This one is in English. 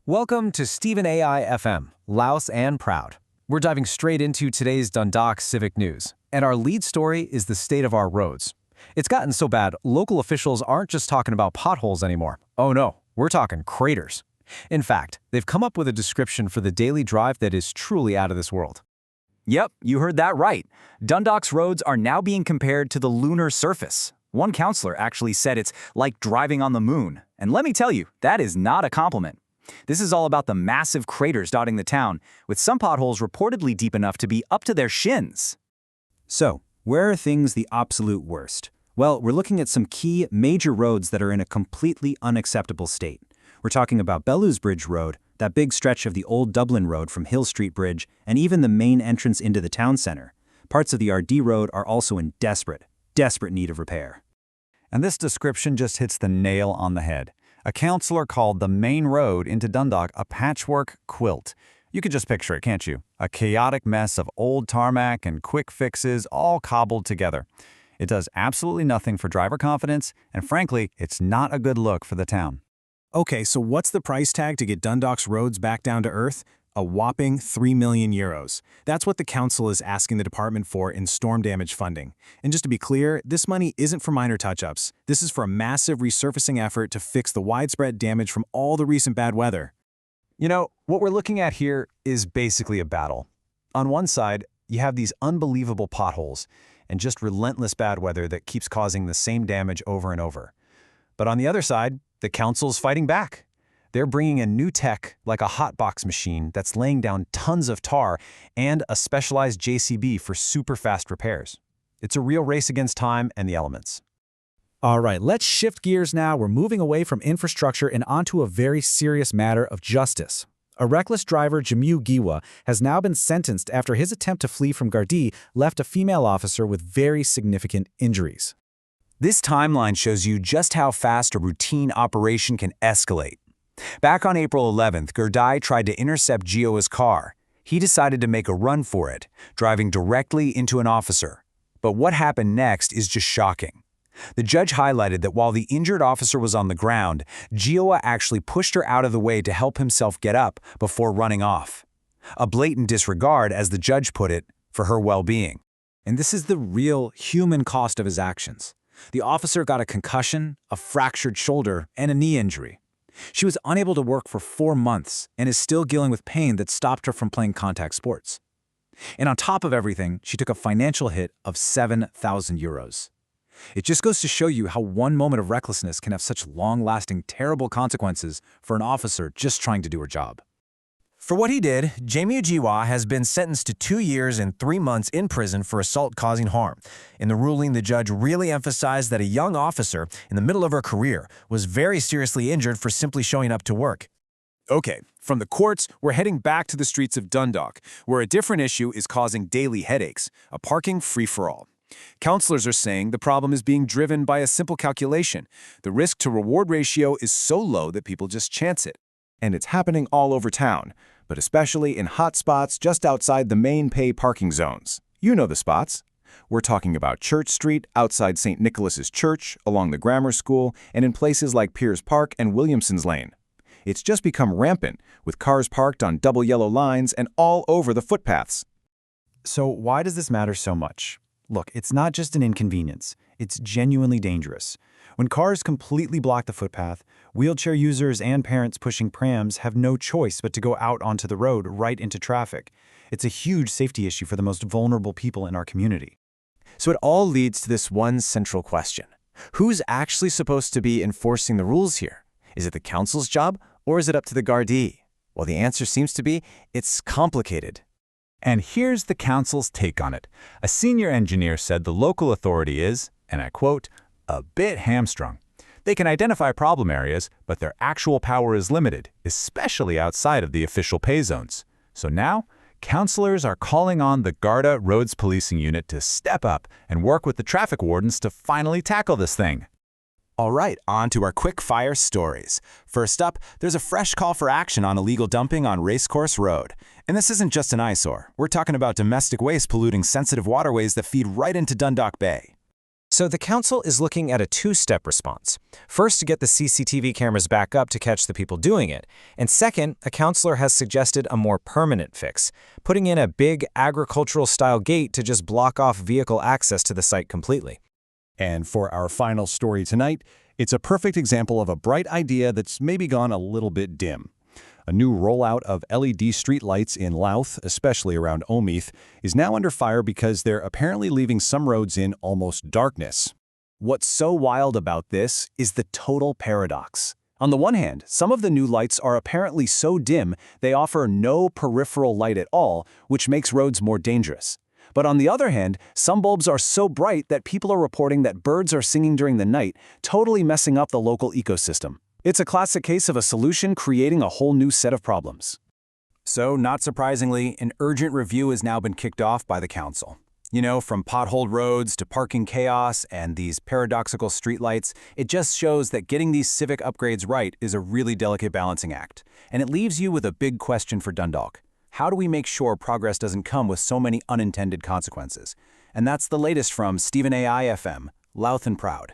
Welcome to Stephen AI FM, Louth&Proud. We're diving straight into today's Dundalk civic news, and our lead story is the state of our roads. It's gotten so bad, local officials aren't just talking about potholes anymore. Oh no, we're talking craters. In fact, they've come up with a description for the daily drive that is truly out of this world. Yep, you heard that right. Dundalk's roads are now being compared to the lunar surface. One councillor actually said it's like driving on the moon. And let me tell you, that is not a compliment. This is all about the massive craters dotting the town, with some potholes reportedly deep enough to be up to their shins. So, where are things the absolute worst? Well, we're looking at some key major roads that are in a completely unacceptable state. We're talking about Bridge Road, that big stretch of the old Dublin Road from Hill Street Bridge, and even the main entrance into the town centre. Parts of the RD Road are also in desperate need of repair. And this description just hits the nail on the head. A councillor called the main road into Dundalk a patchwork quilt. You can just picture it, can't you? A chaotic mess of old tarmac and quick fixes all cobbled together. It does absolutely nothing for driver confidence, and frankly, it's not a good look for the town. Okay, so what's the price tag to get Dundalk's roads back down to earth? A whopping €3 million. That's what the council is asking the department for in storm damage funding. And just to be clear, this money isn't for minor touch-ups. This is for a massive resurfacing effort to fix the widespread damage from all the recent bad weather. You know, what we're looking at here is basically a battle. On one side, you have these unbelievable potholes and just relentless bad weather that keeps causing the same damage over and over. But on the other side, the council's fighting back. They're bringing in new tech like a hotbox machine that's laying down tons of tar and a specialized JCB for super fast repairs. It's a real race against time and the elements. All right, let's shift gears now. We're moving away from infrastructure and onto a very serious matter of justice. A reckless driver, Jamiu Giwa, has now been sentenced after his attempt to flee from Gardaí left a female officer with very significant injuries. This timeline shows you just how fast a routine operation can escalate. Back on April 11th, Gardaí tried to intercept Gioa's car. He decided to make a run for it, driving directly into an officer. But what happened next is just shocking. The judge highlighted that while the injured officer was on the ground, Gioa actually pushed her out of the way to help himself get up before running off. A blatant disregard, as the judge put it, for her well-being. And this is the real human cost of his actions. The officer got a concussion, a fractured shoulder, and a knee injury. She was unable to work for 4 months and is still dealing with pain that stopped her from playing contact sports. And on top of everything, she took a financial hit of €7,000. It just goes to show you how one moment of recklessness can have such long-lasting, terrible consequences for an officer just trying to do her job. For what he did, Jamiu Giwa has been sentenced to 2 years and 3 months in prison for assault causing harm. In the ruling, the judge really emphasized that a young officer in the middle of her career was very seriously injured for simply showing up to work. Okay, from the courts, we're heading back to the streets of Dundalk, where a different issue is causing daily headaches, a parking free-for-all. Councillors are saying the problem is being driven by a simple calculation. The risk-to-reward ratio is so low that people just chance it. And it's happening all over town, but especially in hot spots just outside the main pay parking zones. You know the spots. We're talking about Church Street, outside St. Nicholas's Church, along the grammar school, and in places like Piers Park and Williamson's Lane. It's just become rampant, with cars parked on double yellow lines and all over the footpaths. So why does this matter so much? Look, it's not just an inconvenience. It's genuinely dangerous. When cars completely block the footpath, wheelchair users and parents pushing prams have no choice but to go out onto the road right into traffic. It's a huge safety issue for the most vulnerable people in our community. So it all leads to this one central question. Who's actually supposed to be enforcing the rules here? Is it the council's job, or is it up to the Gardaí? Well, the answer seems to be, it's complicated. And here's the council's take on it. A senior engineer said the local authority is, and I quote, a bit hamstrung. They can identify problem areas, but their actual power is limited, especially outside of the official pay zones. So now, councillors are calling on the Garda Roads Policing Unit to step up and work with the traffic wardens to finally tackle this thing. All right, on to our quick-fire stories. First up, there's a fresh call for action on illegal dumping on Racecourse Road. And this isn't just an eyesore. We're talking about domestic waste polluting sensitive waterways that feed right into Dundalk Bay. So the council is looking at a two-step response. First, to get the CCTV cameras back up to catch the people doing it. And second, a councilor has suggested a more permanent fix, putting in a big agricultural-style gate to just block off vehicle access to the site completely. And for our final story tonight, it's a perfect example of a bright idea that's maybe gone a little bit dim. A new rollout of LED streetlights in Louth, especially around Omeath, is now under fire because they're apparently leaving some roads in almost darkness. What's so wild about this is the total paradox. On the one hand, some of the new lights are apparently so dim they offer no peripheral light at all, which makes roads more dangerous. But on the other hand, some bulbs are so bright that people are reporting that birds are singing during the night, totally messing up the local ecosystem. It's a classic case of a solution creating a whole new set of problems. So, not surprisingly, an urgent review has now been kicked off by the council. You know, from potholed roads to parking chaos and these paradoxical streetlights, it just shows that getting these civic upgrades right is a really delicate balancing act. And it leaves you with a big question for Dundalk. How do we make sure progress doesn't come with so many unintended consequences? And that's the latest from Stephen AI FM, Louth&Proud.